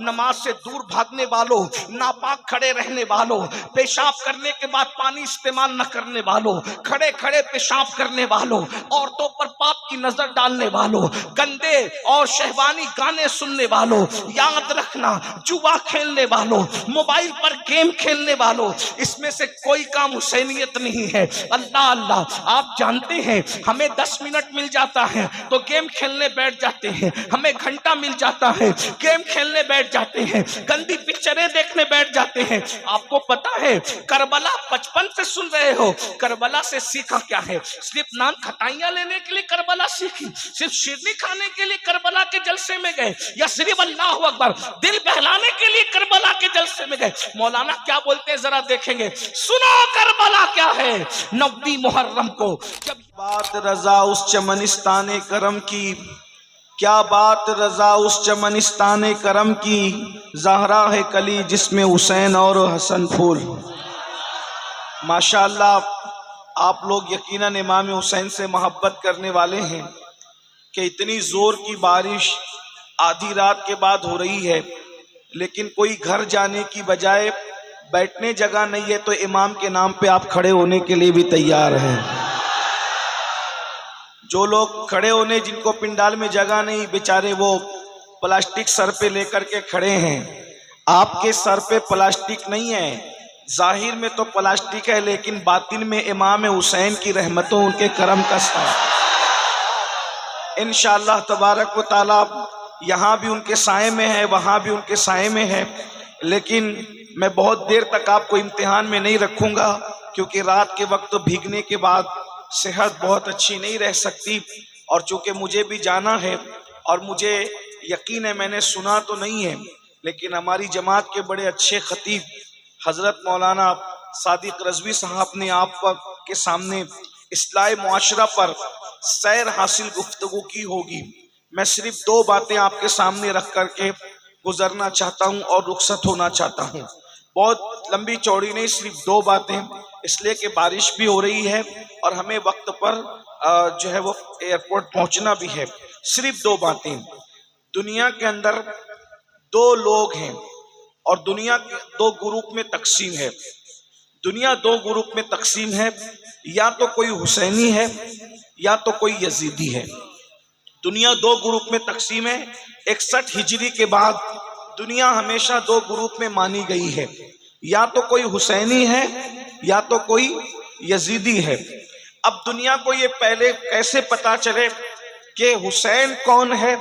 نماز سے دور بھاگنے والوں، ناپاک کھڑے رہنے والوں، پیشاب کرنے کے بعد پانی استعمال نہ کرنے والوں، کھڑے کھڑے پیشاب کرنے والوں، عورتوں پر پاپ کی نظر ڈالنے والوں، گندے اور شہوانی گانے سننے والوں، یاد رکھنا جوا کھیلنے والوں، موبائل پر گیم کھیلنے والوں، اس میں سے کوئی کام حسینیت نہیں ہے۔ اللہ اللہ، آپ جانتے ہیں ہمیں 10 منٹ مل جاتا ہے تو گیم کھیلنے بیٹھ جاتے ہیں، ہمیں گھنٹہ مل جاتا ہے گیم کھیلنے بیٹھ جاتے ہیں، گندی پکچریں دیکھنے بیٹھ جاتے ہیں۔ آپ کو پتا ہے کربلا 55 سے سن رہے ہو، کربلا سے سیکھا کیا ہے؟ صرف نان کھٹائیاں لینے کے لیے کربلا سیکھی؟ صرف شیرنی کھانے کے لیے کربلا کے جلسے میں گئے؟ یا صرف اللہ اکبر دل بہلانے کے لیے کربلا کے جلسے میں گئے؟ مولانا کیا بولتے ہیں ذرا دیکھیں گے، سنو کربلا کیا ہے۔ 9 محرم کو جب بات رضا اس چمنستان کرم کی، کیا بات رضا اس چمنستان کرم کی، زہرا ہے کلی جس میں حسین اور حسن پھول۔ ماشاءاللہ آپ لوگ یقیناً امام حسین سے محبت کرنے والے ہیں کہ اتنی زور کی بارش آدھی رات کے بعد ہو رہی ہے، لیکن کوئی گھر جانے کی بجائے بیٹھنے جگہ نہیں ہے تو امام کے نام پہ آپ کھڑے ہونے کے لیے بھی تیار ہیں۔ جو لوگ کھڑے ہونے جن کو پنڈال میں جگہ نہیں، بیچارے وہ پلاسٹک سر پہ لے کر کے کھڑے ہیں۔ آپ کے سر پہ پلاسٹک نہیں ہے، ظاہر میں تو پلاسٹک ہے لیکن باطن میں امام حسین کی رحمتوں ان کے کرم کا سایہ۔ انشاءاللہ تبارک و تعالی یہاں بھی ان کے سائے میں ہے، وہاں بھی ان کے سائے میں ہے، لیکن میں بہت دیر تک آپ کو امتحان میں نہیں رکھوں گا کیونکہ رات کے وقت بھیگنے کے بعد صحت بہت اچھی نہیں رہ سکتی، اور چونکہ مجھے بھی جانا ہے اور مجھے یقین ہے، میں نے سنا تو نہیں ہے لیکن ہماری جماعت کے بڑے اچھے خطیب حضرت مولانا صادق رضوی صاحب نے آپ کے سامنے اصلاح معاشرہ پر سیر حاصل گفتگو کی ہوگی۔ میں صرف 2 باتیں آپ کے سامنے رکھ کر کے گزرنا چاہتا ہوں اور رخصت ہونا چاہتا ہوں، بہت لمبی چوڑی نہیں، صرف 2 باتیں، اس لیے کہ بارش بھی ہو رہی ہے اور ہمیں وقت پر جو ہے وہ ایئرپورٹ پہنچنا بھی ہے۔ صرف 2 باتیں۔ دنیا کے اندر 2 لوگ ہیں اور دنیا 2 گروپ میں تقسیم ہے۔ دنیا 2 گروپ میں تقسیم ہے، یا تو کوئی حسینی ہے یا تو کوئی یزیدی ہے۔ دنیا 2 گروپ میں تقسیم ہے۔ 61 ہجری کے بعد دنیا ہمیشہ 2 گروپ میں مانی گئی ہے، یا تو کوئی حسینی ہے یا تو کوئی یزیدی ہے۔ اب دنیا کو یہ پہلے کیسے پتا چلے کہ حسین کون ہے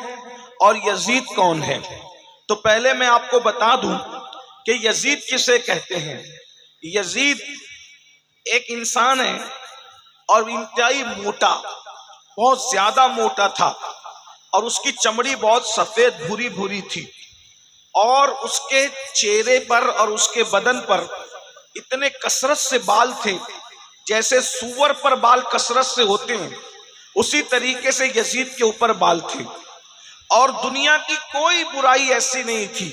اور یزید کون ہے؟ تو پہلے میں آپ کو بتا دوں کہ یزید کسے کہتے ہیں۔ یزید ایک انسان ہے اور انتہائی موٹا، بہت زیادہ موٹا تھا، اور اس کی چمڑی بہت سفید بھوری بھوری تھی، اور اس کے چہرے پر اور اس کے بدن پر اتنے کثرت سے بال تھے، جیسے سور پر بال کثرت سے ہوتے ہیں اسی طریقے سے یزید کے اوپر بال تھے، اور دنیا کی کوئی برائی ایسی نہیں تھی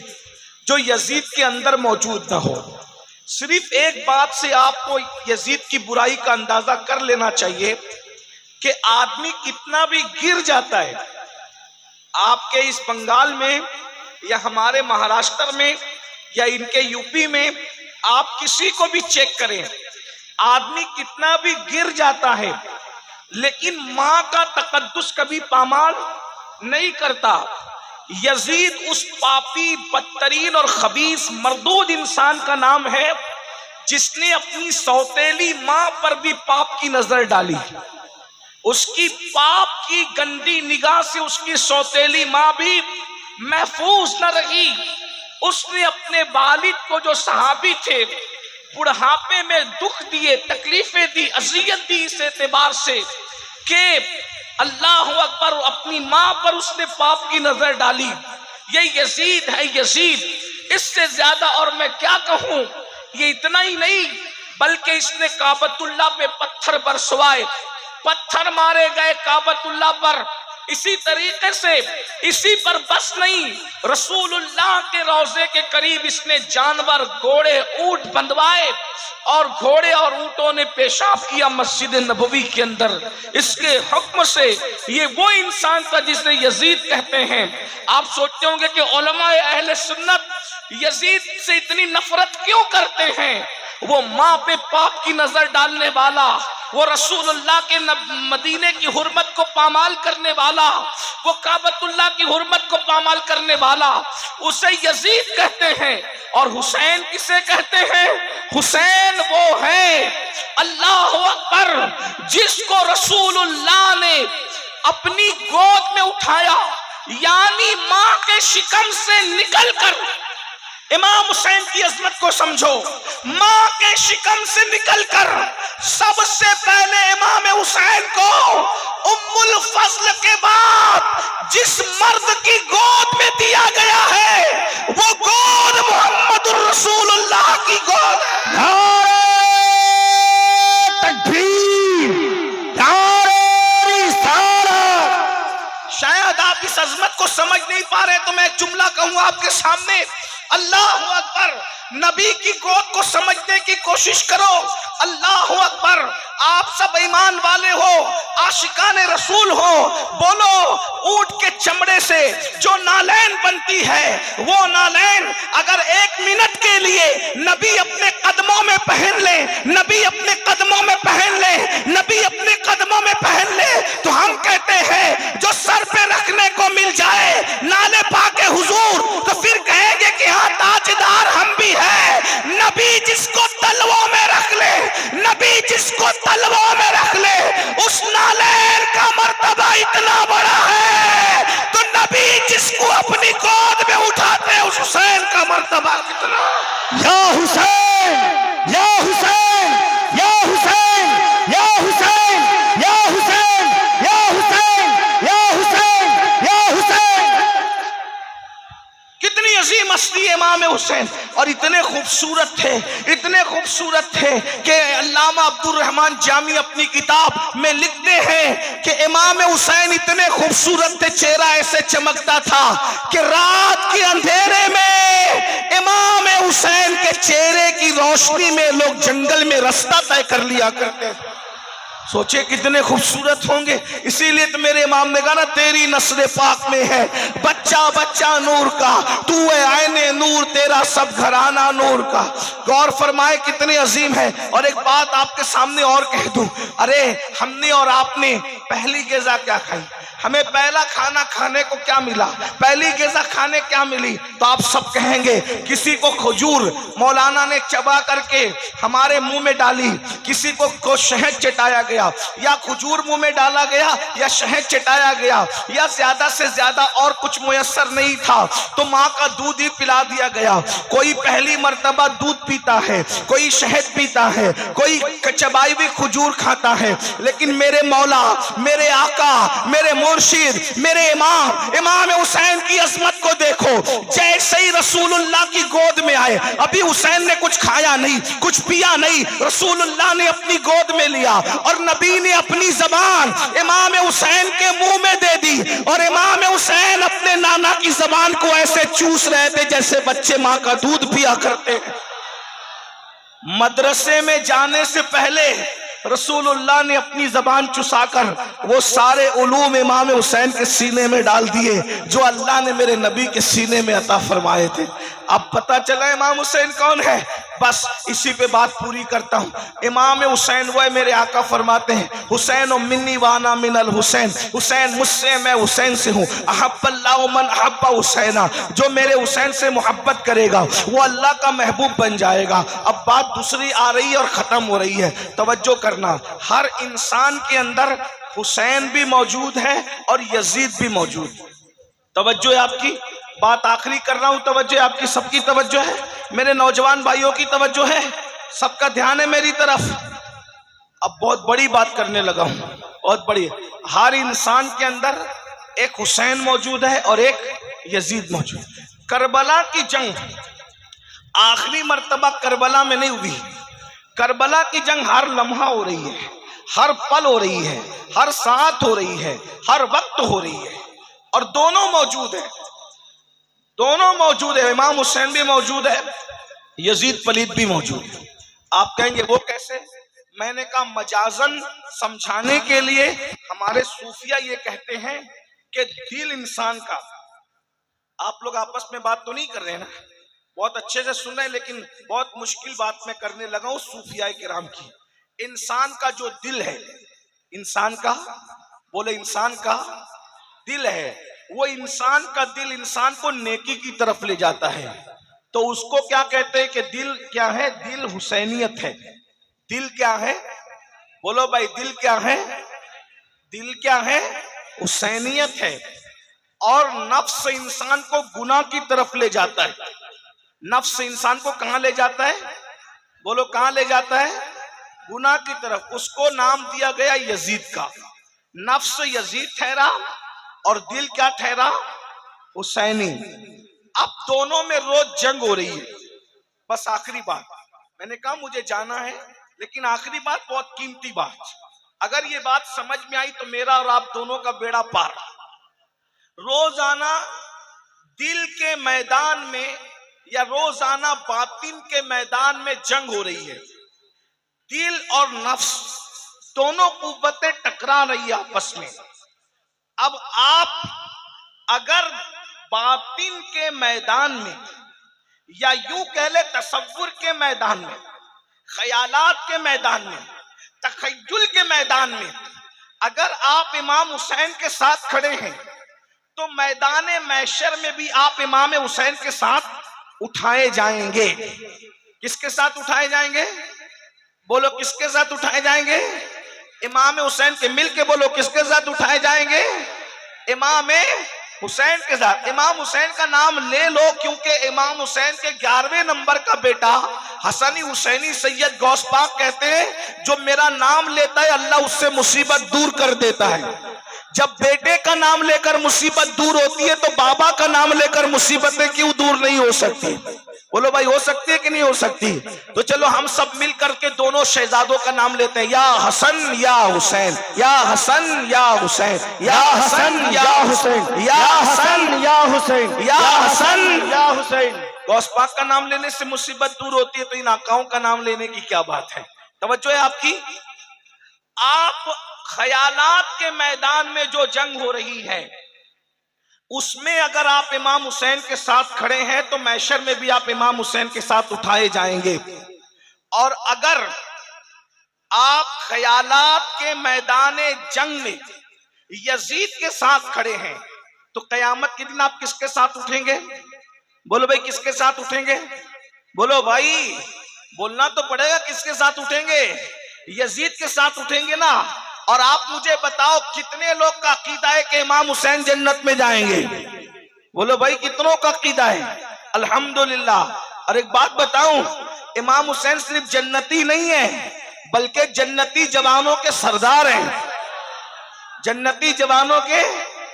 جو یزید کے اندر موجود نہ ہو۔ صرف ایک بات سے آپ کو یزید کی برائی کا اندازہ کر لینا چاہیے کہ آدمی کتنا بھی گر جاتا ہے، آپ کے اس بنگال میں یا ہمارے مہاراشٹر میں یا ان کے یو پی میں آپ کسی کو بھی چیک کریں، آدمی کتنا بھی گر جاتا ہے لیکن ماں کا تقدس کبھی پامال نہیں کرتا۔ یزید اس پاپی، بدترین اور خبیث مردود انسان کا نام ہے جس نے اپنی سوتیلی ماں پر بھی پاپ کی نظر ڈالی۔ اس کی پاپ کی گندی نگاہ سے اس کی سوتیلی ماں بھی محفوظ نہ رہی۔ اس نے اپنے والد کو جو صحابی تھے بڑھاپے میں دکھ دیے، تکلیفیں دی، اذیت دی، اس اعتبار سے کہ اللہ اکبر، اپنی ماں پر اس نے پاپ کی نظر ڈالی۔ یہ یزید ہے، یزید۔ اس سے زیادہ اور میں کیا کہوں، یہ اتنا ہی نہیں بلکہ اس نے کعبۃ اللہ پہ پتھر برسوائے، پتھر مارے گئے کعبۃ اللہ پر، اسی طریقے سے اسی پر بس نہیں، رسول اللہ کے روضے کے قریب اس نے جانور، گھوڑے، اونٹ بندھوائے اور گھوڑے اور اونٹوں نے پیشاب کیا مسجد نبوی کے اندر۔ اس کے حکم سے یہ وہ انسان تھا جسے یزید کہتے ہیں۔ آپ سوچتے ہوں گے کہ علماء اہل سنت یزید سے اتنی نفرت کیوں کرتے ہیں؟ وہ ماں پہ پاپ کی نظر ڈالنے والا، وہ رسول اللہ کے مدینے کی حرمت کو پامال کرنے والا، وہ کعبۃ اللہ کی حرمت کو پامال کرنے والا، اسے یزید کہتے ہیں۔ اور حسین کسے کہتے ہیں؟ حسین وہ ہے، اللہ اکبر، جس کو رسول اللہ نے اپنی گود میں اٹھایا، یعنی ماں کے شکم سے نکل کر۔ امام حسین کی عظمت کو سمجھو، ماں کے شکم سے نکل کر سب سے پہلے امام حسین کو ام الفضل کے بعد جس مرد کی گود میں دیا گیا ہے وہ گود محمد الرسول اللہ کی گود ہے۔ نعرہ تکبیر، نعرہ رسالت۔ شاید آپ اس عظمت کو سمجھ نہیں پا رہے تو میں ایک جملہ کہوں آپ کے سامنے، اللہ اکبر۔ نبی کی گود کو سمجھنے کی کوشش کرو، اللہ اکبر۔ آپ سب ایمان والے ہو، عاشقان رسول ہو، بولو اونٹ کے چمڑے سے جو نالین بنتی ہے، وہ نالین اگر 1 منٹ کے لیے نبی اپنے قدموں میں پہن لے، نبی اپنے قدموں میں پہن لے، نبی اپنے قدموں میں پہن لے، تو ہم کہتے ہیں جو سر پہ رکھنے کو مل جائے نالے پاک حضور تو پھر کہیں گے کہ ہاں تاجدار ہم بھی ہے۔ نبی جس کو تلووں میں رکھ لے، نبی جس کو تلووں میں رکھ لے، اس نالین کا مرتبہ اتنا بڑا ہے، تو نبی جس کو اپنی گود میں اٹھاتے ہیں اس حسین کا مرتبہ کتنا۔ یا حسین، یا حسین، یا حسین، یا حسین، یا حسین، یا حسین، یا حسین، یا حسین۔ کتنی عظیم ہستی امام حسین، اور اتنے خوبصورت تھے، اتنے خوبصورت تھے کہ علامہ عبد الرحمن جامی اپنی کتاب میں لکھتے ہیں کہ امام حسین اتنے خوبصورت تھے، چہرہ ایسے چمکتا تھا کہ رات کے اندھیرے میں امام حسین کے چہرے کی روشنی میں لوگ جنگل میں رستہ طے کر لیا کرتے تھے۔ سوچے کتنے خوبصورت ہوں گے۔ اسی لیے تو میرے امام نے کہا نا، تیری نسل پاک میں ہے بچہ بچہ نور کا، تو ہے عین نور، تیرا سب گھرانہ نور کا۔ غور فرمائے کتنے عظیم ہے۔ اور ایک بات آپ کے سامنے اور کہہ دوں، ارے ہم نے اور آپ نے پہلی غذا کیا کھائی؟ ہمیں پہلا کھانا کھانے کو کیا ملا؟ پہلی غذا کھانے کیا ملی؟ تو آپ سب کہیں گے کسی کو کھجور مولانا نے چبا کر کے ہمارے منہ میں ڈالی، کسی کو شہد چٹایا گیا، یا کھجور منہ میں ڈالا گیا، یا شہد چٹایا گیا، یا زیادہ سے زیادہ اور کچھ میسر نہیں تھا تو ماں کا دودھ ہی پلا دیا گیا۔ کوئی پہلی مرتبہ دودھ پیتا ہے، کوئی شہد پیتا ہے، کوئی چبائی ہوئی کھجور کھاتا ہے، لیکن میرے مولا، میرے آقا، میرے مرشد، میرے امام حسین کی عظمت کو دیکھو۔ جیسے ہی رسول اللہ کی گود میں آئے، ابھی حسین نے کچھ کھایا نہیں، کچھ پیا نہیں، رسول اللہ نے اپنی گود میں لیا اور نبی نے اپنی زبان امام حسین کے منہ میں دے دی، اور امام حسین اپنے نانا کی زبان کو ایسے چوس رہے تھے جیسے بچے ماں کا دودھ پیا کرتے ہیں۔ مدرسے میں جانے سے پہلے رسول اللہ نے اپنی زبان چسا کر وہ سارے علوم امام حسین کے سینے میں ڈال دیے جو اللہ نے میرے نبی کے سینے میں عطا فرمائے تھے۔ اب پتہ چلا امام حسین کون ہے؟ بس اسی پہ بات پوری کرتا ہوں۔ امام حسین وہ ہے، میرے آقا فرماتے ہیں حسین منی وانا من الحسین، حسین مجھ سے، میں حسین سے ہوں۔ احب اللہ من احب حسینا، جو میرے حسین سے محبت کرے گا وہ اللہ کا محبوب بن جائے گا۔ اب بات دوسری آ رہی ہے اور ختم ہو رہی ہے، توجہ کرنا۔ ہر انسان کے اندر حسین بھی موجود ہے اور یزید بھی موجود ہے۔ توجہ ہے آپ کی، بات آخری کر رہا ہوں، توجہ آپ کی، سب کی توجہ ہے، میرے نوجوان بھائیوں کی توجہ ہے، سب کا دھیان ہے میری طرف۔ اب بہت بڑی بات کرنے لگا ہوں، بہت بڑی۔ ہر انسان کے اندر ایک حسین موجود ہے اور ایک یزید موجود ہے۔ کربلا کی جنگ آخری مرتبہ کربلا میں نہیں ہوئی، کربلا کی جنگ ہر لمحہ ہو رہی ہے، ہر پل ہو رہی ہے، ہر ساتھ ہو رہی ہے، ہر وقت ہو رہی ہے، اور دونوں موجود ہیں، دونوں موجود ہیں۔ امام حسین بھی موجود ہے، یزید پلید بھی موجود ہے۔ آپ کہیں گے وہ کیسے؟ میں نے کہا مجازن سمجھانے کے لیے ہمارے صوفیہ یہ کہتے ہیں کہ دل انسان کا، آپ لوگ آپس میں بات تو نہیں کر رہے ہیں نا، بہت اچھے سے سن رہے ہیں، لیکن بہت مشکل بات میں کرنے لگا ہوں صوفیاء کرام کی۔ انسان کا جو دل ہے، انسان کا، بولے انسان کا دل ہے، وہ انسان کا دل انسان کو نیکی کی طرف لے جاتا ہے۔ تو اس کو کیا کہتے ہیں کہ دل کیا ہے؟ دل حسینیت ہے۔ دل کیا ہے؟ بولو بھائی، دل کیا ہے؟ دل کیا ہے؟ حسینیت ہے۔ اور نفس انسان کو گناہ کی طرف لے جاتا ہے۔ نفس انسان کو کہاں لے جاتا ہے؟ بولو کہاں لے جاتا ہے؟ گناہ کی طرف۔ اس کو نام دیا گیا یزید کا۔ نفس یزید ٹھہرا اور دل کیا ٹھہرا؟ حسینی۔ اب دونوں میں روز جنگ ہو رہی ہے۔ بس آخری بات، میں نے کہا مجھے جانا ہے، لیکن آخری بات بہت قیمتی بات، اگر یہ بات سمجھ میں آئی تو میرا اور آپ دونوں کا بیڑا پار۔ روزانہ دل کے میدان میں یا روزانہ باطن کے میدان میں جنگ ہو رہی ہے۔ دل اور نفس دونوں قوتیں ٹکرا رہی ہے آپس میں۔ اب آپ اگر باطن کے میدان میں یا یوں کہہ لے تصور کے میدان میں، خیالات کے میدان میں، تخیل کے میدان میں اگر آپ امام حسین کے ساتھ کھڑے ہیں تو میدان محشر میں بھی آپ امام حسین کے ساتھ اٹھائے جائیں گے۔ کس کے ساتھ اٹھائے جائیں گے؟ بولو کس کے ساتھ اٹھائے جائیں گے؟ امام حسین کے، مل کے بولو کس کے ساتھ اٹھائے جائیں گے؟ امام حسین کے ساتھ۔ امام حسین کا نام لے لو، کیونکہ امام حسین کے 11ویں نمبر کا بیٹا حسنی حسینی سید غوث پاک کہتے ہیں جو میرا نام لیتا ہے اللہ اس سے مصیبت دور کر دیتا ہے۔ جب بیٹے کا نام لے کر مصیبت دور ہوتی ہے تو بابا کا نام لے کر مصیبتیں کیوں دور نہیں ہو سکتی؟ بولو بھائی ہو سکتی ہے کہ نہیں ہو سکتی؟ تو چلو ہم سب مل کر کے دونوں شہزادوں کا نام لیتے ہیں، یا حسن یا حسین، یا حسن یا حسین، یا حسن یا حسین، یا حسن یا حسین، یا حسن یا حسین۔ غوث پاک کا نام لینے سے مصیبت دور ہوتی ہے تو ان آقاؤں کا نام لینے کی کیا بات ہے؟ توجہ ہے آپ کی؟ آپ خیالات کے میدان میں جو جنگ ہو رہی ہے اس میں اگر آپ امام حسین کے ساتھ کھڑے ہیں تو محشر میں بھی آپ امام حسین کے ساتھ اٹھائے جائیں گے۔ اور اگر آپ خیالات کے میدان جنگ میں یزید کے ساتھ کھڑے ہیں تو قیامت کے دن آپ کس کے ساتھ اٹھیں گے؟ بولو بھائی کس کے ساتھ اٹھیں گے؟ بولو بھائی، بولنا تو پڑے گا، کس کے ساتھ اٹھیں گے؟ یزید کے ساتھ اٹھیں گے نا۔ اور آپ مجھے بتاؤ کتنے لوگ کا عقیدہ ہے کہ امام حسین جنت میں جائیں گے؟ بولو بھائی کتنوں کا عقیدہ ہے؟ الحمدللہ۔ اور ایک بات بتاؤں، امام حسین صرف جنتی نہیں ہے بلکہ جنتی جوانوں کے سردار ہیں، جنتی جوانوں کے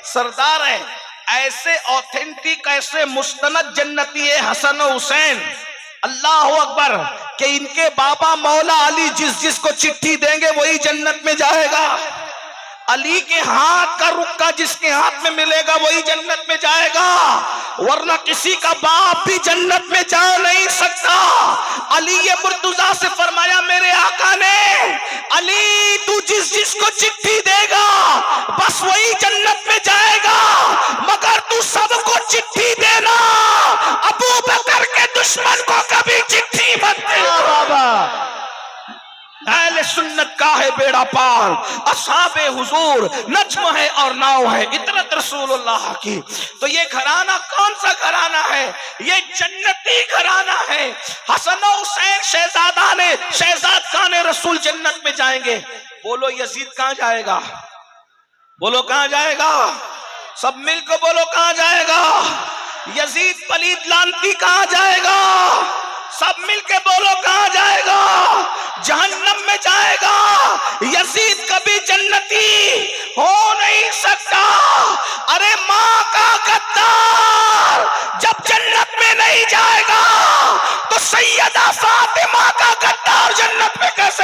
سردار ہیں۔ ایسے اوتھینٹک، ایسے مستند جنتی ہے حسن و حسین، اللہ اکبر، کہ ان کے بابا مولا علی جس کو چٹھی دیں گے وہی جنت میں جائے گا۔ علی کے ہاتھ کا رکا جس کے ہاتھ میں ملے گا وہی جنت میں جائے گا، ورنہ کسی کا باپ بھی جنت میں جا نہیں سکتا۔ علی مرتضیٰ سے فرمایا میرے آقا نے، علی تو جس کو چٹھی دے گا بس وہی جنت میں جائے گا، مگر تو سب کو چٹھی دینا، ابو بکر کے دشمن کو کبھی چٹھی مت دینا۔ اہل سنت کا ہے بیڑا پار، اصحاب حضور نجم ہے اور ناؤ ہے، اطرت رسول اللہ کی۔ تو یہ گھرانہ کون سا گھرانہ ہے؟ یہ جنتی گھرانہ ہے۔ حسن و حسین شہزاد خان رسول جنت میں جائیں گے۔ بولو یزید کہاں جائے گا؟ بولو کہاں جائے گا؟ سب مل کے بولو کہاں جائے گا؟ یزید پلید لانتی کہاں جائے گا؟ سب مل کے بولو کہاں جائے گا؟ جہنم میں جائے گا۔ یزید کبھی جنتی ہو نہیں سکتا۔ ارے ماں کا غدار جب جنت میں نہیں جائے گا تو سیدہ فاطمہ کا غدار جنت میں کیسے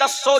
10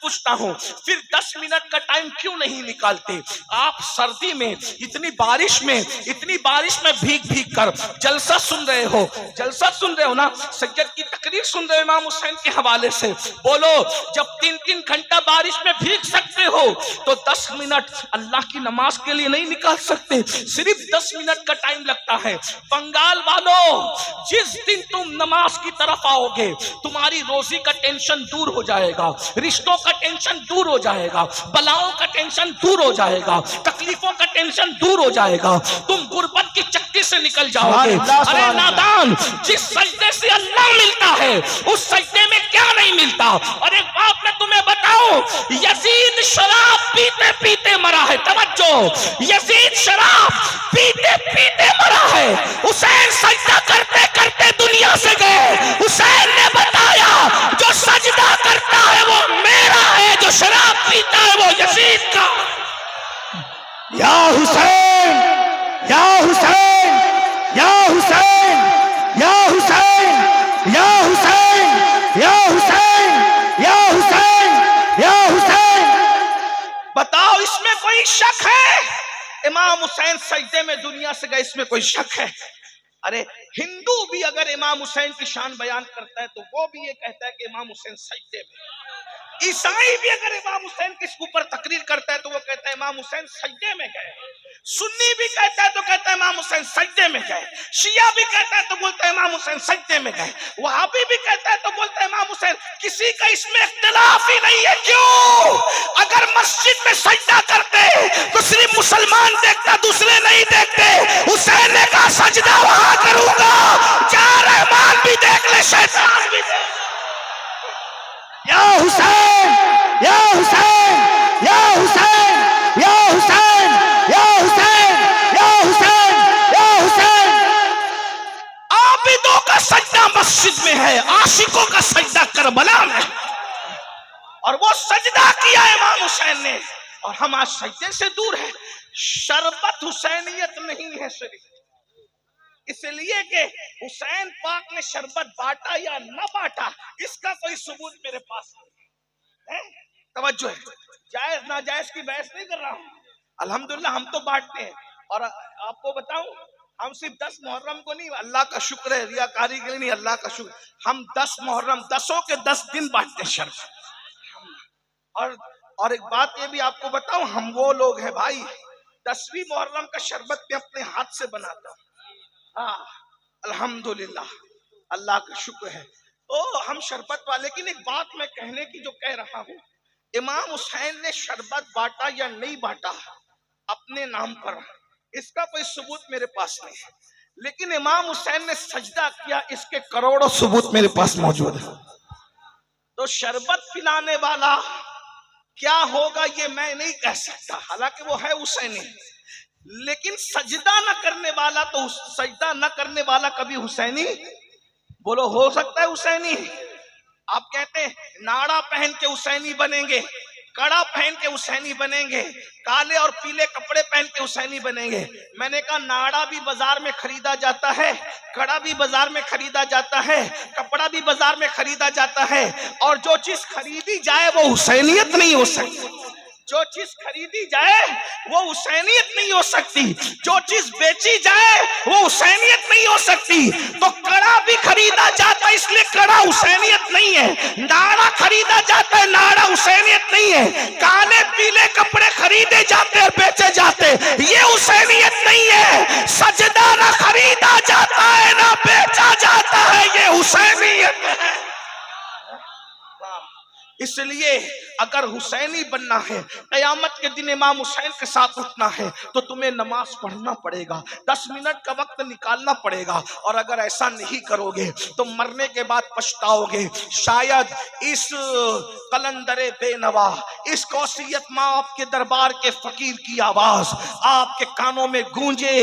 پوچھتا ہوں پھر 10 منٹ کا ٹائم کیوں نہیں نکالتے؟ آپ سردی میں اتنی بارش میں بھیگ کر جلسہ سن رہے ہو نا، سید کی تقریر سن رہے ہو امام حسین کے حوالے سے، بولو جب 3 گھنٹہ بارش میں بھیگ سکتے ہو تو 10 منٹ اللہ کی نماز کے لیے نہیں نکال سکتے؟ صرف 10 منٹ کا ٹائم لگتا ہے۔ بنگال والوں، جس دن تم نماز کی طرف آؤ گے تمہاری روزی کا ٹینشن دور ہو جائے گا، رشتوں کا ٹینشن دور ہو جائے گا، بلاؤں کا ٹینشن دور ہو جائے گا، تکلیفوں کا ٹینشن دور ہو جائے گا، تم غربت کی چکی سے نکل جاؤ گے۔ ارے نادان، جس سجدے سے اللہ ملتا ہے اس سجدے میں کیا نہیں ملتا؟ اور ایک بات میں تمہیں بتاؤں، یزید شراب پیتے پیتے مرا ہے، توجہ، یزید شراب پیتے پیتے مرا ہے، حسین سجدہ کرتے کرتے دنیا سے گئے، حسین نے بتایا جو سجدہ کرتا ہے وہ میرا ہے، جو شراب پیتا ہے وہ یزید کا۔ یا حسین، یا حسین، یا حسین، یا حسین، یا حسین، یا حسین، یا حسین، یا حسین۔ بتاؤ اس میں کوئی شک ہے؟ امام حسین سجدے میں دنیا سے گئے، اس میں کوئی شک ہے؟ ارے ہندو بھی اگر امام حسین کی شان بیان کرتا ہے تو وہ بھی یہ کہتا ہے کہ امام حسین سجدے میں۔ عیسائی بھی اگر امام حسین کے اوپر تقریر کرتا ہے تو وہ کہتا ہے امام حسین سجدے میں گئے۔ سنی بھی کہتا ہے تو کہتا ہے امام حسین سجدے میں گئے، شیعہ بھی کہتا ہے تو بولتا ہے امام حسین سجدے میں گئے، وہابی بھی کہتا ہے تو بولتا ہے امام حسین۔ کسی کا اس میں اختلاف ہی نہیں ہے۔ کیوں؟ اگر مسجد میں سجدہ کرتے تو صرف مسلمان دیکھتا، دوسرے نہیں دیکھتے۔ حسین نے کہا سجدہ وہاں کروں گا جہاں رحمان بھی دیکھ لے، شیطان بھی دیکھ لے۔ یا حسین، یا حسین، یا حسین، یا حسین، یا حسین، یا حسین، یا حسین۔ عابدوں کا سجدہ مسجد میں ہے، عاشقوں کا سجدہ کربلا میں، اور وہ سجدہ کیا امام حسین نے، اور ہم آج سجدے سے دور ہیں۔ شربت حسینیت نہیں ہے شریف، اس لیے کہ حسین پاک نے شربت بانٹا یا نہ بانٹا اس کا کوئی ثبوت میرے پاس نہیں ہے۔ توجہ ہے، جائز ناجائز کی بحث نہیں کر رہا ہوں، الحمدللہ ہم تو بانٹتے ہیں۔ اور آپ کو بتاؤں، ہم صرف 10 محرم کو نہیں، اللہ کا شکر ہے، ریاکاری کے لیے نہیں، اللہ کا شکر، ہم 10 محرم 10 کے 10 دن بانٹتے ہیں شربت۔ اور ایک بات یہ بھی آپ کو بتاؤں، ہم وہ لوگ ہیں بھائی 10ویں محرم کا شربت میں اپنے ہاتھ سے بناتا ہوں۔ الحمدللہ، اللہ کا شکر ہے، ہم شربت والے۔ لیکن ایک بات میں کہنے کی جو کہہ رہا ہوں، امام حسین نے شربت بانٹا یا نہیں بانٹا اپنے نام پر، اس کا کوئی ثبوت میرے پاس نہیں ہے، لیکن امام حسین نے سجدہ کیا اس کے کروڑوں ثبوت میرے پاس موجود ہے۔ تو شربت پلانے والا کیا ہوگا یہ میں نہیں کہہ سکتا، حالانکہ وہ ہے حسینی، لیکن سجدہ نہ کرنے والا، تو سجدہ نہ کرنے والا کبھی حسینی، بولو ہو سکتا ہے حسینی؟ آپ کہتے ہیں ناڑا پہن کے حسینی بنیں گے، کڑا پہن کے حسینی بنیں گے، کالے اور پیلے کپڑے پہن کے حسینی بنیں گے۔ میں نے کہا ناڑا بھی بازار میں خریدا جاتا ہے، کڑا بھی بازار میں خریدا جاتا ہے، کپڑا بھی بازار میں خریدا جاتا ہے، اور جو چیز خریدی جائے وہ حسینیت نہیں ہو سکتی۔ جو چیز خریدی جائے وہ حسینیت نہیں ہو سکتی، جو چیز بیچی جائے وہ حسینیت نہیں ہو سکتی۔ تو کڑا بھی خریدا جاتا ہے، اس لیے کڑا حسینیت نہیں ہے، ناڑا خریدا جاتا ہے، ناڑا حسینیت نہیں ہے، کالے پیلے کپڑے خریدے جاتے اور بیچے جاتے، یہ حسینیت نہیں ہے۔ سجدہ نہ خریدا جاتا ہے نہ بیچا جاتا ہے، یہ حسینیت ہے۔ اس لیے اگر حسینی بننا ہے، قیامت کے دن امام حسین کے ساتھ اٹھنا ہے، تو تمہیں نماز پڑھنا پڑے گا، 10 منٹ کا وقت نکالنا پڑے گا، اور اگر ایسا نہیں کرو گے تو مرنے کے بعد پچھتاؤ گے۔ شاید اس قلندر بے نوا، اس قوسیت مآب کے دربار کے فقیر کی آواز آپ کے کانوں میں گونجے،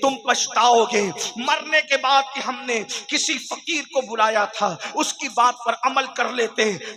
تم پچھتاؤ گے۔ مرنے کے بعد کہ ہم نے کسی فقیر کو بلایا تھا، اس کی بات پر عمل کر لیتے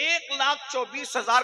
1,24,000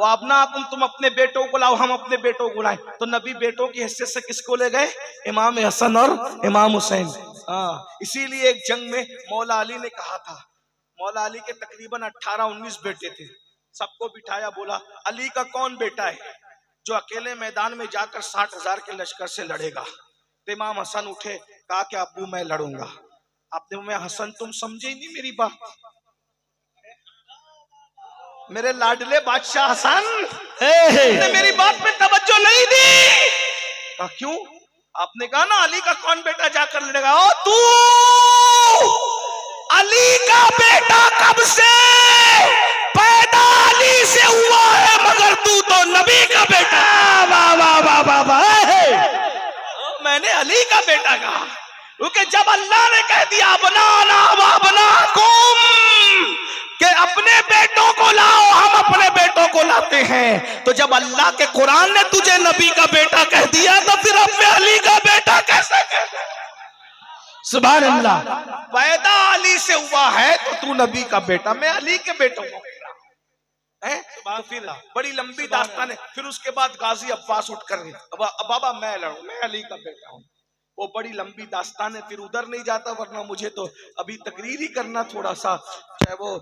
وہ ابناکم تم اپنے بیٹوں کو لاؤ ہم اپنے بیٹوں کو لائیں. تو نبی بیٹوں کی حیثیت سے کس کو لے گئے؟ امام حسن اور امام حسین. اسی لیے ایک جنگ میں مولا علی نے کہا تھا، مولا علی کے تقریباً 18-19 بیٹے تھے، سب کو بٹھایا، بولا علی کا کون بیٹا ہے جو اکیلے میدان میں جا کر 60,000 کے لشکر سے لڑے گا؟ تو امام حسن اٹھے، کہا کہ ابو میں لڑوں گا. آپ نے میں حسن تم سمجھے ہی نہیں میری بات، میرے لاڈلے بادشاہ حسن نے میری بات پہ توجہ نہیں دی. کہا کیوں؟ آپ نے کہا نا علی کا کون بیٹا جا کر لڑے گا. او تو علی کا بیٹا کب سے پیدا علی سے ہوا ہے، مگر تو نبی کا بیٹا. واہ واہ واہ واہ واہ. میں نے علی کا بیٹا کہا کیونکہ جب اللہ نے کہہ دیا بنانا وابناکم کہ اپنے بیٹوں کو لاؤ ہم اپنے بیٹوں کو لاتے ہیں، تو جب اللہ کے قرآن نے تجھے نبی کا بیٹا کہہ دیا تو پھر اب میں علی کا بیٹا کیسے کہہ دیا؟ سبحان اللہ. پیدا علی سے ہوا ہے تو نبی کا بیٹا، میں علی کے بیٹوں کو تو پھر بڑی لمبی داستان ہے. پھر اس کے بعد غازی عباس اٹھ کر گئے، بابا میں لڑوں، میں علی کا بیٹا ہوں. وہ بڑی لمبی داستان ہے، پھر ادھر نہیں جاتا، ورنہ مجھے تو ابھی تقریر ہی کرنا تھوڑا سا، چاہے وہ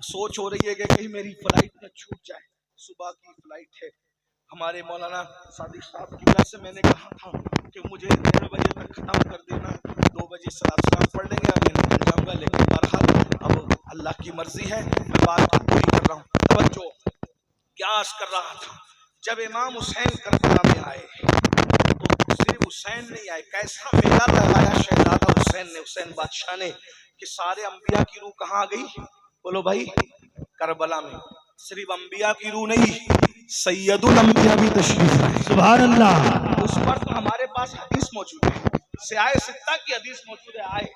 سوچ ہو رہی ہے کہ کہیں میری فلائٹ نہ چھوٹ جائے، صبح کی فلائٹ ہے. ہمارے مولانا صادق صاحب کی وجہ سے میں نے کہا تھا کہ مجھے 1:30 بجے تک ختم کر دینا، 2 بجے سلام پڑھ لیں گے، میں نکل جاؤں گا. لیکن بہرحال اب اللہ کی مرضی ہے، میں بات پوری کر رہا ہوں. توجہ، کیا عرض کر رہا تھا؟ جب امام حسین کربلا میں آئے تو صرف حسین نہیں آئے، کیسا میلہ لگایا شہزادہ حسین نے، حسین بادشاہ نے، کہ سارے انبیاء کی روح کہاں آ گئی؟ بولو بھائی، کربلا میں. صرف انبیاء کی روح نہیں، سید الانبیاء بھی تشریف لائے. سبحان اللہ. اس پر تو ہمارے پاس حدیث موجود ہے، سیاہ ستہ کی حدیث موجود ہے. آئے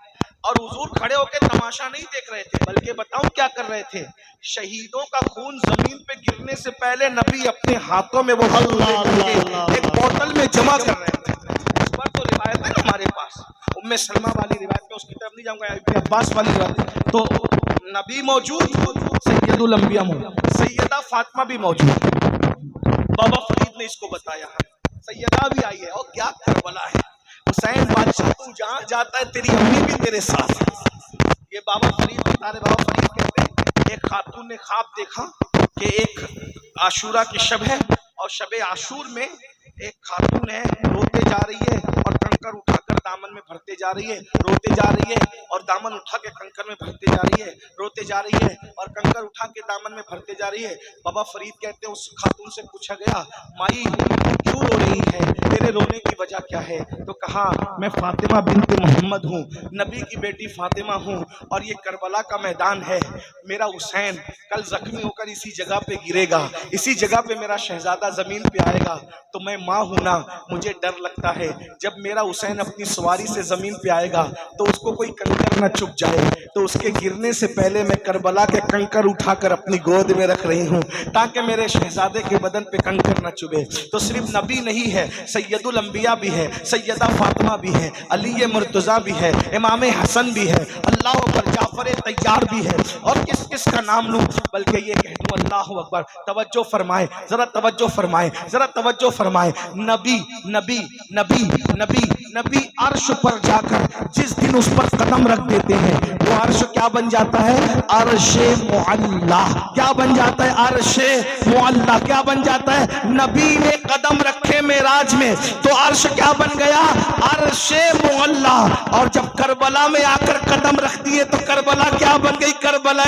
اور حضور کھڑے ہو کے تماشا نہیں دیکھ رہے تھے، بلکہ بتاؤں کیا کر رہے تھے؟ شہیدوں کا خون زمین پہ گرنے سے پہلے نبی اپنے ہاتھوں میں وہ ایک بوتل میں جمع کر رہے تھے. اس پر تو روایت ہے نا ہمارے پاس، ام سلمہ والی روایت، میں اس کی طرف نہیں جاؤں گا، ابن عباس والی روایت. تو نبی موجود، سید الانبیاء موجود، سیدہ فاطمہ بھی موجود. بابا فرید نے اس کو بتایا ہے، سیدہ بھی آئی ہے. اور کیا کربلا ہے، حسین بادشاہ تو جہاں جاتا ہے تیری امی بھی تیرے ساتھ. یہ بابا فرید بتا رہے، بابا فرید کہتے ہیں ایک خاتون نے خواب دیکھا کہ ایک عاشورہ کی شب ہے، اور شب عاشور میں ایک خاتون ہے، روتے جا رہی ہے اور کنکر اٹھا کر دامن میں بھرتے جا رہی ہے، روتے جا رہی ہے اور دامن اٹھا کے کنکر میں بھرتے جا رہی ہے، روتے جا رہی ہے اور کنکر اٹھا کے دامن میں بھرتے جا رہی ہے. بابا فرید کہتے ہیں اس خاتون سے پوچھا گیا، مائی کیوں رو رہی ہے، تیرے رونے کی وجہ کیا ہے؟ تو کہا میں فاطمہ بنت محمد ہوں، نبی کی بیٹی فاطمہ ہوں، اور یہ کربلا کا میدان ہے. میرا حسین کل زخمی ہو کر اسی جگہ پہ گرے گا، اسی جگہ پہ میرا شہزادہ زمین پہ آئے گا. تو میں ماں ہوں نا، مجھے ڈر لگتا ہے جب میرا حسین اپنی سواری سے زمین پہ آئے گا تو اس کو کوئی کنکر نہ چپ جائے. تو اس کے گرنے سے پہلے میں کربلا کے کنکر اٹھا کر اپنی گود میں رکھ رہی ہوں تاکہ میرے شہزادے کے بدن پہ کنکر نہ چبھے. تو صرف نبی نہیں ہے، سید الانبیاء بھی ہے، سیدہ فاطمہ بھی ہے، علی مرتضیٰ بھی ہے، امام حسن بھی ہے، اللہ اکبر، جعفر طیار بھی ہے. اور کس کس کا نام لوں، بلکہ یہ کہہ دوں اللہ اکبر. توجہ فرمائیں، ذرا توجہ فرمائیں، ذرا توجہ فرمائیں. نبی نبی نبی نبی نبی عرش پر جا کر جس دن اس پر قدم رکھ دیتے ہیں وہ عرش کیا بن جاتا ہے؟ عرش معلا. کیا بن جاتا ہے؟ عرش معلا. کیا بن جاتا ہے؟ نبی نے قدم رکھے معراج میں تو عرش کیا بن گیا؟ عرش معلا. اور جب کربلا میں آ کر قدم رکھ دیے تو کربلا کیا بن گئی؟ کربلا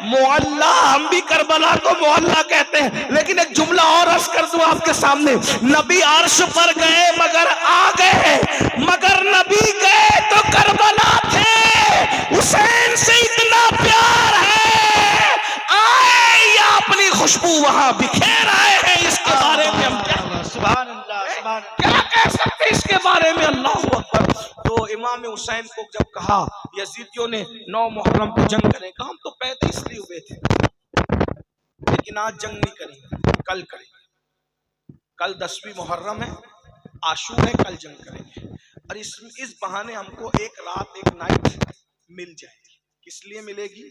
معلا. ہم بھی کربلا کو معلا کہتے ہیں. لیکن ایک جملہ اور عرض کر دوں آپ کے سامنے، نبی عرش پر گئے مگر آ گئے، مگر نبی گئے تو کربلا تھے. حسین سے اتنا پیار ہے، آئے یا اپنی خوشبو وہاں بکھیر آئے ہیں. اس کے بارے میں ہم سبحان اللہ، سبحان اللہ. کیا کہہ سکتے اس کے بارے میں؟ اللہ اکبر. تو امام حسین کو جب کہا یزیدیوں نے 9 محرم کو جنگ کرے گا، ہم تو پیدا اس لیے ہوئے تھے، لیکن آج جنگ نہیں کریں گے، کل کریں گے. کل 10ویں محرم ہے، عاشور ہے، کل جنگ کریں گے. اور اس بہانے ہم کو ایک رات ایک نائٹ مل جائے گی. کس لیے ملے گی؟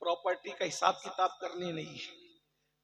پراپرٹی کا حساب کتاب کرنے نہیں ہے،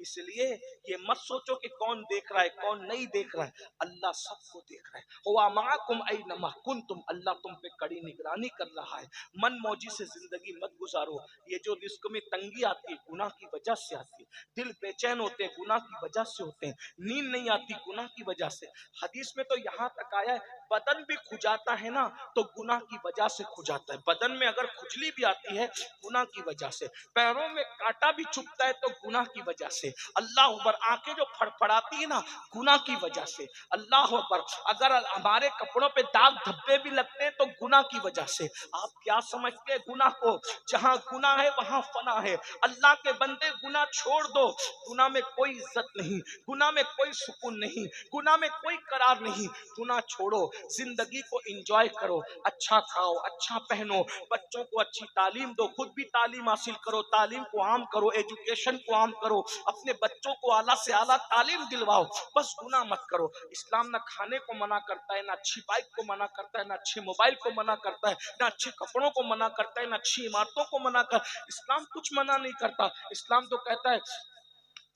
اس لیے یہ مت سوچو کہ کون دیکھ رہا ہے کون نہیں دیکھ رہا ہے، اللہ سب کو دیکھ رہا ہے۔ ہوا معکم اینما کنتم، اللہ تم پہ کڑی نگرانی کر رہا ہے۔ من موجی سے زندگی مت گزارو۔ یہ جو رزق میں تنگی آتی ہے گناہ کی وجہ سے آتی ہے، دل بے چین ہوتے ہیں گناہ کی وجہ سے ہوتے ہیں، نیند نہیں آتی گناہ کی وجہ سے۔ حدیث میں تو یہاں تک آیا ہے بدن بھی کھجاتا ہے نا تو گناہ کی وجہ سے کھجاتا ہے، بدن میں اگر کھجلی بھی آتی ہے گناہ کی وجہ سے، پیروں میں کانٹا بھی چبھتا ہے تو گناہ کی وجہ سے، اللہ اکبر، آنکھیں جو پھڑپڑاتی ہے نا گناہ کی وجہ سے، اللہ اکبر، اگر ہمارے کپڑوں پہ داغ دھبے بھی لگتے ہیں تو گناہ کی وجہ سے۔ آپ کیا سمجھتے ہیں گناہ کو؟ جہاں گناہ ہے وہاں فنا ہے۔ اللہ کے بندے گناہ چھوڑ دو، گناہ میں کوئی عزت نہیں، گناہ میں کوئی سکون نہیں، گناہ میں کوئی قرار نہیں۔ گناہ چھوڑو، زندگی کو انجوائے کرو، اچھا کھاؤ، اچھا پہنو، بچوں کو اچھی تعلیم دو، خود بھی تعلیم حاصل کرو، تعلیم کو عام کرو، ایجوکیشن کو عام کرو، اپنے بچوں کو اعلیٰ سے اعلیٰ تعلیم دلواؤ، بس گناہ مت کرو۔ اسلام نہ کھانے کو منع کرتا ہے، نہ اچھی بائک کو منع کرتا ہے، نہ اچھے موبائل کو منع کرتا ہے، نہ اچھے کپڑوں کو منع کرتا ہے، نہ اچھی عمارتوں کو منع اسلام کچھ منع نہیں کرتا۔ اسلام تو کہتا ہے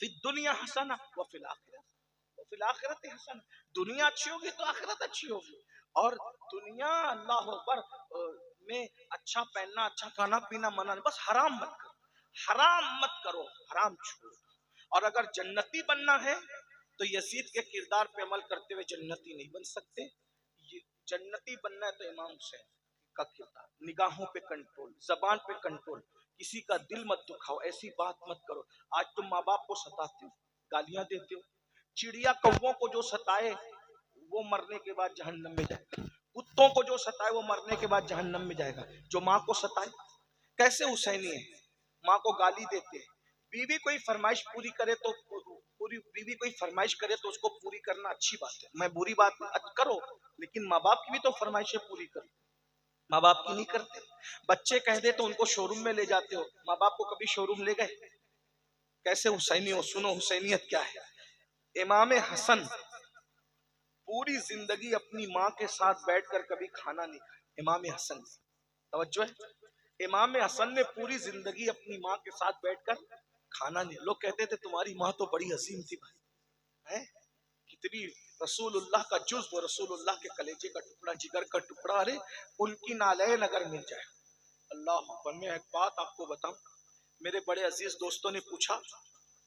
فی الدنیا حسنہ وفی الآخرہ وفی الآخرت حسنہ، دنیا اچھی ہوگی تو آخرت اچھی ہوگی۔ اور دنیا اللہ اکبر میں اچھا پہننا، اچھا کھانا پینا منع نہیں، بس حرام مت کرو، حرام مت کرو، حرام چھوڑو۔ اور اگر جنتی بننا ہے تو یزید کے کردار پہ عمل کرتے ہوئے جنتی نہیں بن سکتے۔ جنتی بننا ہے تو امام حسین کا کردار، نگاہوں پہ کنٹرول، زبان پہ کنٹرول، کسی کا دل مت دکھاؤ، ایسی بات مت کرو۔ آج تم ماں باپ کو ستاتے ہو، گالیاں دیتے ہو، چڑیا کووں کو جو ستائے وہ مرنے کے بعد جہنم میں جائے گا، کتوں کو جو ستائے وہ مرنے کے بعد جہنم میں جائے گا۔ جو ماں کو ستائے کیسے حسینی ہے، ماں کو گالی دیتے ہیں۔ بیوی کوئی فرمائش پوری کرے تو بیوی کوئی فرمائش کرے تو اس کو پوری کرنا اچھی بات ہے، میں بری بات کرو، لیکن ماں باپ کی بھی تو فرمائشیں پوری کرو، ماں باپ کی نہیں کرتے۔ بچے کہہ دے تو ان کو شو روم میں لے جاتے ہو، ماں باپ کو کبھی شو روم لے گئے؟ کیسے حسینی ہو؟ سنو حسینیت کیا ہے۔ امام حسن پوری زندگی اپنی ماں کے ساتھ بیٹھ کر کبھی کھانا نہیں کھایا۔ امام حسن، توجہ ہے، امام حسن نے پوری زندگی اپنی ماں کے ساتھ بیٹھ کر کھانا نہیں۔ لوگ کہتے تھے تمہاری ماں تو بڑی عظیم تھی بھائی، کتنی رسول اللہ کا جزو، رسول اللہ کے کلیجے کا ٹکڑا، جگر کا ٹکڑا، ارے ان کی نالین اگر مل جائے۔ اللہ اکبر۔ میں ایک بات آپ کو بتاؤں، میرے بڑے عزیز دوستوں نے پوچھا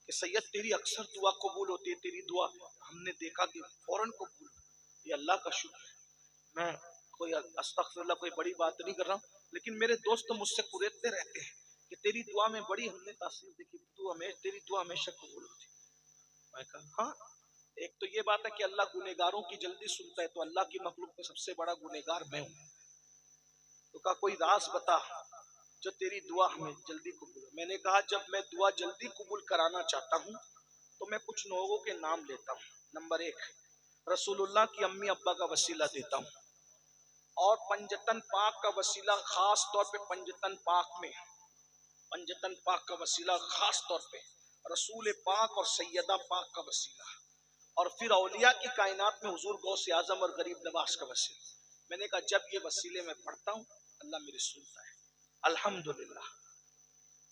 کہ سید تیری اکثر دعا قبول ہوتی ہے، تیری دعا ہم نے دیکھا کہ فوراً قبول۔ یہ اللہ کا شکر ہے، میں کوئی استغفر اللہ کوئی بڑی بات نہیں کر رہا ہوں، لیکن میرے دوست مجھ سے قریدتے رہتے ہیں کہ تیری دعا میں بڑی ہم نے تاثیر دیکھی، تیری دعا ہمیشہ قبول ہوتی۔ میں کہا ہاں، ایک تو یہ بات ہے کہ اللہ گنہگاروں کی جلدی سنتا ہے، تو اللہ کی مخلوق میں سب سے بڑا گنہگار میں ہوں۔ تو کہا کوئی راز بتا جو تیری دعا ہمیں جلدی قبول ہو۔ میں نے کہا جب میں دعا جلدی قبول کرانا چاہتا ہوں تو میں کچھ لوگوں کے نام لیتا ہوں۔ نمبر 1 رسول اللہ کی امی ابا کا وسیلہ دیتا ہوں، اور پنجتن پاک کا وسیلہ خاص طور پہ، پنجتن پاک میں، پنجتن پاک کا وسیلہ خاص طور پہ، رسول پاک اور سیدہ پاک کا وسیلہ، اور پھر اولیاء کی کائنات میں حضور غوث اعظم اور غریب نواز کا وسیلہ۔ میں نے کہا جب یہ وسیلے میں پڑھتا ہوں اللہ میری سنتا ہے، الحمدللہ۔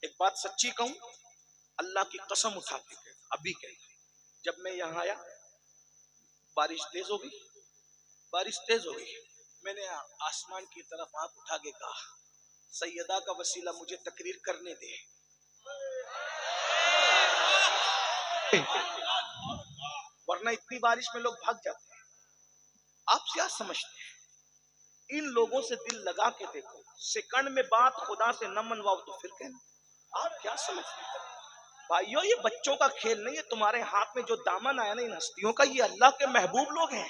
ایک بات سچی کہوں، اللہ کی قسم اٹھا کے ابھی جب میں یہاں آیا بارش تیز ہو گئی، بارش تیز ہو گئی، میں نے آسمان کی طرف آنکھ اٹھا کے کہا سیدہ کا وسیلہ مجھے تقریر کرنے دے۔ ورنہ اتنی بارش میں لوگ بھاگ جاتے ہیں۔ آپ کیا سمجھتے ہیں؟ ان لوگوں سے دل لگا کے دیکھو، سیکنڈ میں بات خدا سے نہ منواؤ تو پھر کہنا۔ آپ کیا سمجھتے ہیں بھائیو؟ یہ بچوں کا کھیل نہیں ہے، تمہارے ہاتھ میں جو دامن آیا نا ان ہستیوں کا، یہ اللہ کے محبوب لوگ ہیں،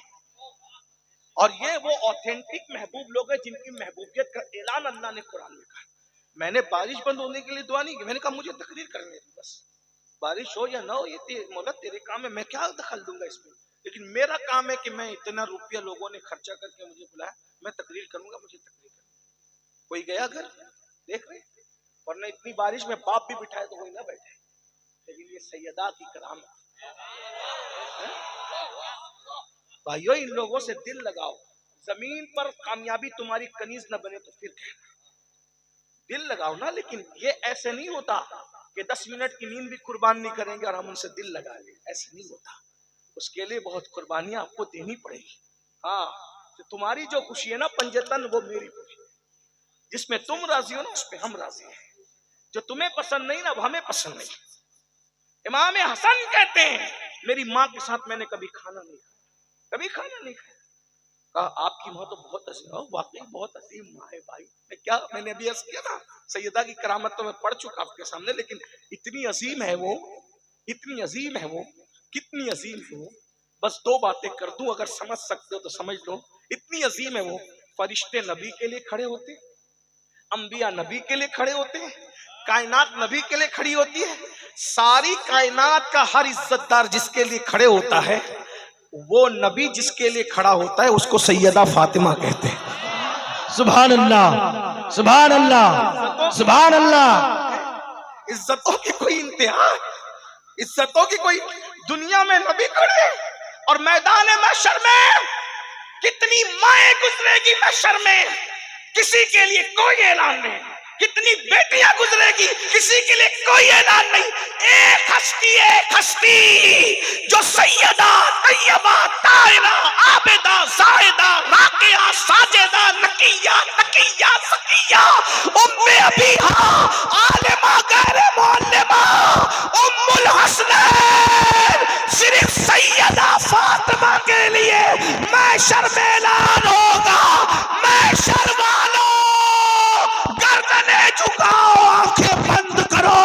اور یہ وہ آتھینٹک محبوب لوگ ہیں جن کی محبوبیت کا اعلان اللہ نے قرآن میں کہا۔ میں نے بارش بند ہونے کے لیے دعا نہیں کی، میں نے کہا مجھے تقریر کرنے دی، بس بارش ہو یا نہ ہو یہ مولا تیرے کام ہے، میں کیا دخل دوں گا اس میں، لیکن میرا کام ہے کہ میں اتنا روپیہ لوگوں نے خرچہ کر کے مجھے بلایا، میں تقریر کروں گا، مجھے تقریر کروں۔ کوئی گیا گھر دیکھ رہے، ورنہ اتنی بارش میں باپ بھی بٹھائے تو کوئی نہ بیٹھے، لیکن یہ سیدہ کی کرامت۔ بھائیو ان لوگوں سے دل لگاؤ، زمین پر کامیابی تمہاری کنیز نہ بنے تو پھر کہنا، دل لگاؤ نا، لیکن یہ ایسے نہیں ہوتا کہ 10 منٹ کی نیند بھی قربان نہیں کریں گے اور ہم ان سے دل لگا لیں، ایسا نہیں ہوتا. اس کے لیے بہت قربانیاں آپ کو دینی پڑے گی. ہاں تو تمہاری جو خوشی ہے نا پنجتن، وہ میری خوشی ہے. جس میں تم راضی ہو نا اس پہ ہم راضی ہیں. جو تمہیں پسند نہیں نا وہ ہمیں پسند نہیں. امام حسن کہتے ہیں میری ماں کے ساتھ میں نے کبھی کھانا نہیں کھایا، کبھی کھانا نہیں کھایا. کہا آپ کی ماں تو بہت عظیم ہے. واقعی بہت عظیم ماں ہے بھائی. میں نے ابھی عرض کیا نا سیدہ کی کرامت تو میں پڑھ چکا آپ کے سامنے، لیکن اتنی عظیم ہے وہ، اتنی عظیم ہے وہ، کتنی عظیم ہے وہ. بس 2 باتیں کر دوں، اگر سمجھ سکتے ہو تو سمجھ لو. اتنی عظیم ہے وہ، فرشتے نبی کے لیے کھڑے ہوتے، انبیاء نبی کے لیے کھڑے ہوتے ہیں، کائنات نبی کے لیے کھڑی ہوتی ہے. ساری کائنات کا ہر عزت دار جس کے لیے کھڑے ہوتا ہے، وہ نبی جس کے لیے کھڑا ہوتا ہے اس کو سیدہ فاطمہ کہتے ہیں. سبحان اللہ، سبحان اللہ، سبحان اللہ. عزتوں کی کوئی انتہا، عزتوں کی کوئی، دنیا میں نبی کھڑے اور میدان محشر میں کتنی مائیں گزرے گی محشر میں، کسی کے لیے کوئی اعلان نہیں. کتنی بیٹیاں گزرے گی، کسی کے لیے کوئی اعلان نہیں. ایک ہستی جو سیدہ طیبہ طاہرہ عابدہ زاہدہ راکعہ ساجدہ نقیہ تقیہ زکیہ ام ابیہا عالمہ غیر معلمہ ام الحسنین، صرف سیدہ فاطمہ کے لیے محشر میں اعلان ہوگا. محشر والوں گردنیں جھکاؤ، آنکھیں بند کرو،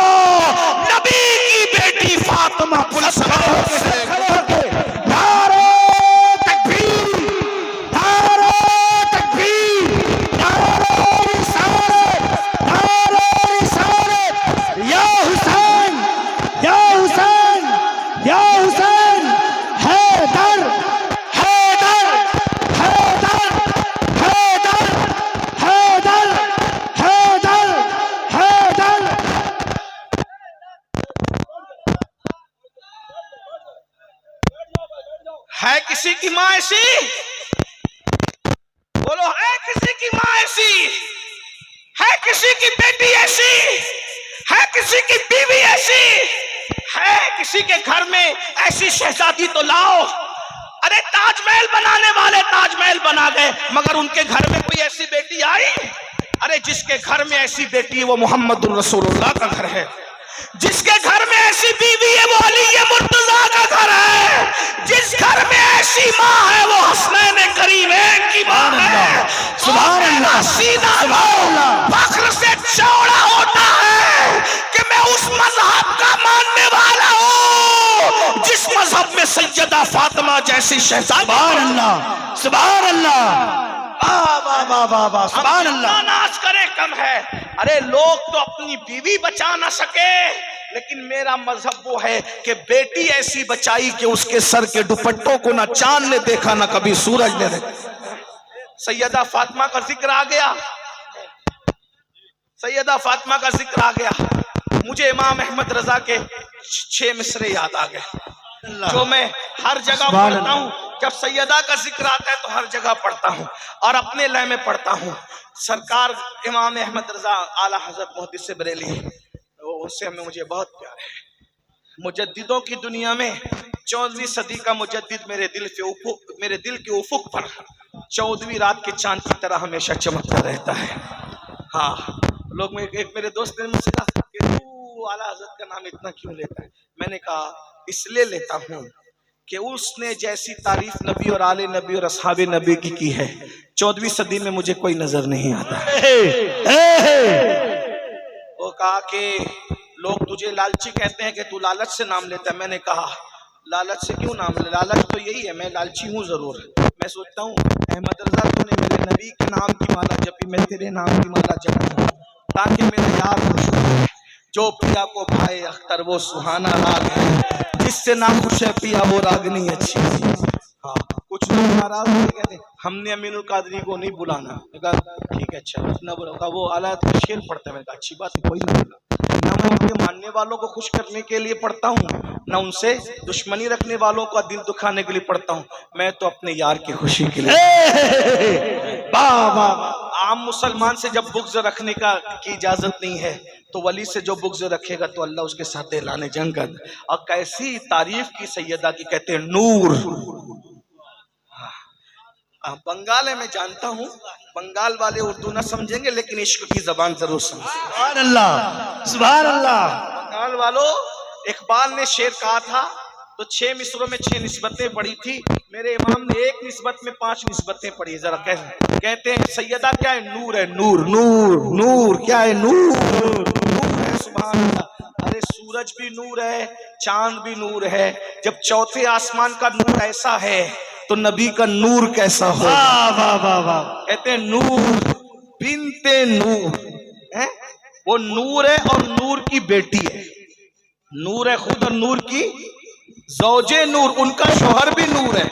نبی کی بیٹی فاطمہ پولیس کھڑے ہو کے نعرہ تکبیر، نعرہ تکبیر، نعرہ رسالت، نعرہ رسالت. یا حسین، یا حسین، یا حسین، حیدر، حیدر، حیدر، حیدر، حیدر، حیدر، حیدر. ہے کسی کی ماں ایسی؟ بولو، ہے کسی کی ماں ایسی؟ ہے کسی کی بیٹی ایسی؟ ہے کسی کی بیوی ایسی؟ ہے کسی کے گھر میں ایسی شہزادی تو لاؤ. ارے تاج محل بنانے والے تاج محل بنا گئے، مگر ان کے گھر میں کوئی ایسی بیٹی آئی؟ ارے جس کے گھر میں ایسی بیٹی ہے وہ محمد الرسول اللہ کا گھر ہے. جس کے گھر میں ایسی بیوی ہے وہ علی مرتضیٰ کا گھر ہے. جس گھر میں ایسی ماں ہے وہ حسنین کریمین کی ماں ہے. سبحان اللہ، سینہ سبحان اللہ. فخر سے چوڑا ہوتا ہے کہ میں اس مذہب کا ماننے والا ہوں جس مذہب میں سیدہ فاطمہ جیسی شہزادی. سبحان اللہ، سبحان اللہ. واہ واہ واہ واہ، سبحان اللہ. ناز کرے کم ہے. ارے لوگ تو اپنی بیوی بچا نہ سکے، لیکن میرا مذہب وہ ہے کہ بیٹی ایسی بچائی کہ اس کے سر کے دوپٹوں کو نہ چاند نے دیکھا نہ کبھی سورج نے دیکھا. سیدہ فاطمہ کا ذکر آ گیا، سیدہ فاطمہ کا ذکر آ گیا. مجھے امام احمد رضا کے 6 مصرے یاد آ گئے جو میں ہر جگہ پڑھتا ہوں. جب سیدہ کا ذکر آتا ہے تو ہر جگہ پڑھتا ہوں اور اپنے لے میں پڑھتا ہوں. سرکار امام احمد رضا اعلیٰ حضرت محدث بریلی، اس سے مجھے بہت پیار ہے. مجددوں کی دنیا میں 14ویں صدی کا مجدد میرے دل کے افق پر 14ویں رات کے چاند کی طرح ہمیشہ چمکتا رہتا ہے. ہاں، لوگ ایک میرے دوست نے مجھ سے کہا کہ تو اعلیٰ حضرت کا نام اتنا کیوں لیتا ہے؟ میں نے کہا اس لیے لیتا ہوں کہ اس نے جیسی تعریف نبی اور آل نبی اور اصحاب نبی کی ہے 14ویں صدی میں مجھے کوئی نظر نہیں آتا. وہ کہا کہ لوگ تجھے لالچی کہتے ہیں کہ تو لالچ سے نام لیتا ہے. میں نے کہا لالچ سے کیوں نام لے؟ لالچ تو یہی ہے، میں لالچی ہوں ضرور. میں سوچتا ہوں احمد رضا تو نے میرے نبی کے نام کی مالا جپی، میں تیرے نام کی مالا جپوں تاکہ میرا یار خوش ہو. جو پیا کو بھائے اختر وہ سہانا راگ ہے، جس سے نام خوش ہے پیا وہ راگنی اچھی. ہاں، کچھ لوگ ناراض ہوتے کہتے ہیں ہم نے امین القادری کو نہیں بلانا. میں کہا ٹھیک ہے اچھا نہ بلا. وہ اعلیٰ کا شعر پڑھتا ہے. میں کہا اچھی بات ہے، کوئی نہ بلا. نہ میں ان کے ماننے والوں کو خوش کرنے کے لیے پڑھتا ہوں، نہ ان سے دشمنی رکھنے والوں کا دل دکھانے کے لیے پڑھتا ہوں. میں تو اپنے یار کی خوشی کے لیے. عام مسلمان سے جب بغض رکھنے کی اجازت نہیں ہے تو ولی سے جو بغض رکھے گا تو اللہ اس کے ساتھ اعلان جنگ کر دے۔ اور کیسی تعریف کی سیدہ کی، کہتے ہیں نور۔ بنگال ہے، میں جانتا ہوں بنگال والے اردو نہ سمجھیں گے لیکن عشق کی زبان ضرور سمجھیں گے۔ سبحان اللہ، سبحان اللہ۔ بنگال والوں، اقبال نے شعر کہا تھا تو 6 مصروں میں 6 نسبتیں پڑھی تھی، میرے امام نے ایک نسبت میں 5 نسبتیں پڑھی۔ ذرا کہتے ہیں سیدہ کیا ہے؟ نور ہے، نور نور نور، کیا ہے؟ نور نور ہے، سبحان اللہ۔ ارے سورج بھی نور ہے، چاند بھی نور ہے، جب چوتھے آسمان کا نور ایسا ہے تو نبی کا نور کیسا ہو؟ واہ واہ واہ واہ۔ کہتے ہیں نور بنت نور، وہ نور ہے اور نور کی بیٹی ہے، نور ہے خود اور نور کی زوجے نور، ان کا شوہر بھی نور ہے،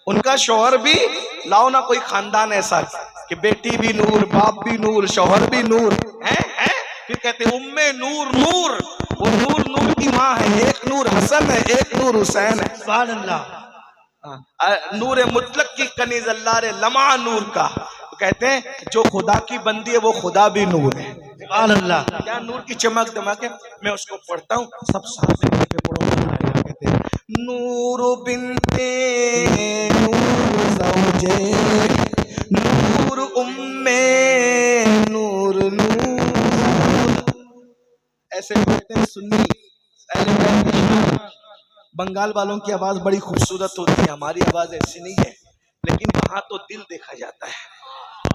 ان کا شوہر بھی، لاؤ نا کوئی خاندان ایسا کہ بیٹی بھی نور، باپ بھی نور، شوہر بھی نور ہے۔ پھر کہتے ہیں ام نور نور، وہ نور نور کی ماں ہے، ایک نور حسن ہے، ایک نور حسین ہے، سبحان اللہ۔ نور مطلق کی کنیز اللہ رے لمع نور کا، کہتے ہیں جو خدا کی بندی ہے وہ خدا بھی نور ہے، سبحان اللہ۔ کیا نور کی چمک دمک ہے۔ میں اس کو پڑھتا ہوں، سب ساتھ میں مل کے پڑھو۔ کہتے ہیں نور بنت نور زوجے نور ام نور نور، ایسے کہتے ہیں سنی اہل بیت کی شان۔ بنگال والوں کی آواز بڑی خوبصورت ہوتی ہے، ہماری آواز ایسی نہیں ہے، لیکن وہاں تو دل دیکھا جاتا ہے۔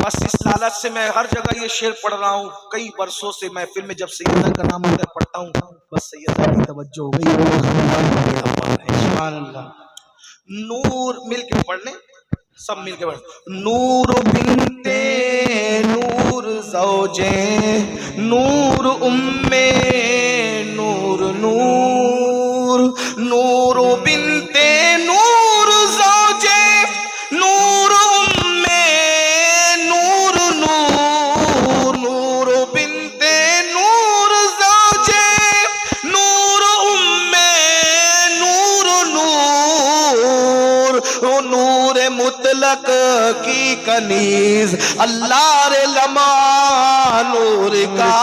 بس اس لالچ سے میں ہر جگہ یہ شعر پڑھ رہا ہوں، کئی برسوں سے محفل میں جب سیدہ کا نام آتا ہے پڑھتا ہوں، بس سیدہ کی توجہ ہو گئی۔ سبحان اللہ۔ نور مل کے پڑھ لیں، سب مل کے پڑھ۔ نور بنت نور زوجے نور ام نور نور، نور بنت نور زوجے نور ام نور نور، نور بنت نور زوجے نور ام نور نور، نور مطلق کی کنیز اللہ رے لمع نور کا،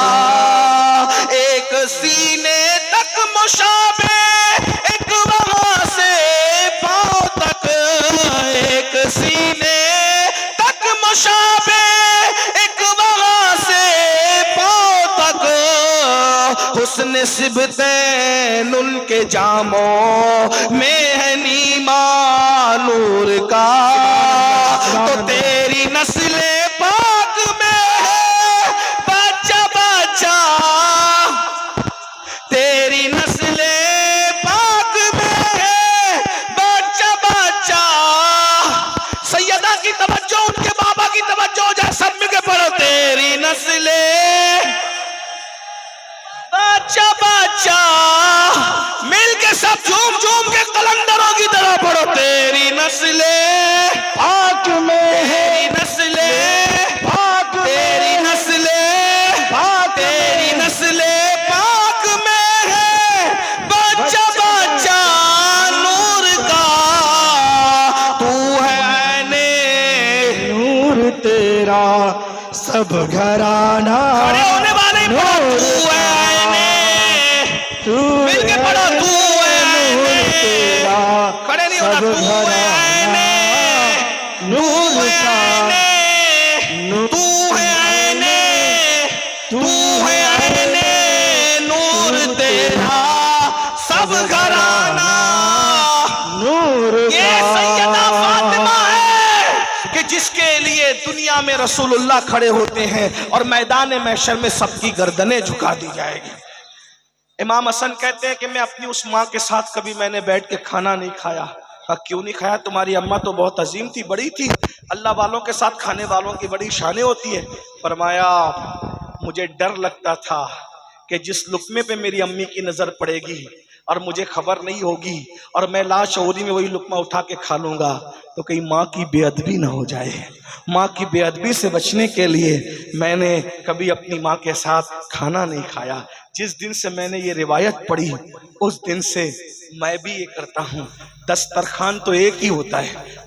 ایک سینے تک مشابہ، ایک وہاں سے پاؤں تک، ایک سینے تک مشابہ، ایک وہاں سے پاؤں تک، حسن سبتین ان کے جاموں میں ہے نیما نور کا، تو تیری نسل پاک میں ہے بچہ بچہ، تیری نسل پاک میں ہے بچہ بچہ۔ سیدہ کی توجہ، ان کے بابا کی توجہ ہو جائے، سب مل کے پڑھو۔ تیری نسل بچہ بچہ، مل کے سب جھوم جھوم کے قلندروں کی طرح پڑھو۔ تیری نسل پاک میں ہے، تیری نسل پاک تیری نسل پاک، تیری نسل پاک میں ہے بچہ بچہ نور کا، تو ہے عین نور تیرا سب گھرانہ، کھڑے ہونے والے ہی پڑھو۔ تو ہے عین، مل کے پڑھو۔ تو ہے عین، کھڑے نہیں ہونا۔ تو ہے عین نور کا، تو ہے عین، تو ہے عین نور تیرا سب گھرانہ۔ نور یہ سیدہ فاطمہ ہے کہ جس کے لیے دنیا میں رسول اللہ کھڑے ہوتے ہیں اور میدان محشر میں سب کی گردنیں جھکا دی جائے گی۔ امام حسن کہتے ہیں کہ میں اپنی اس ماں کے ساتھ کبھی میں نے بیٹھ کے کھانا نہیں کھایا۔ کیوں نہیں کھایا؟ تمہاری اماں تو بہت عظیم تھی، بڑی تھی، اللہ والوں کے ساتھ کھانے والوں کی بڑی شانیں ہوتی ہے۔ فرمایا مجھے ڈر لگتا تھا کہ جس لقمے پہ میری امی کی نظر پڑے گی اور مجھے خبر نہیں ہوگی اور میں لاشعوری میں وہی لقمہ اٹھا کے کھا لوں گا تو کہیں ماں کی بے ادبی نہ ہو جائے۔ ماں کی بے ادبی سے بچنے کے لیے میں نے کبھی اپنی ماں کے ساتھ کھانا نہیں کھایا۔ جس دن سے میں نے یہ روایت پڑھی اس دن سے میں بھی یہ کرتا ہوں۔ دسترخوان تو ایک ہی ہوتا ہے،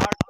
8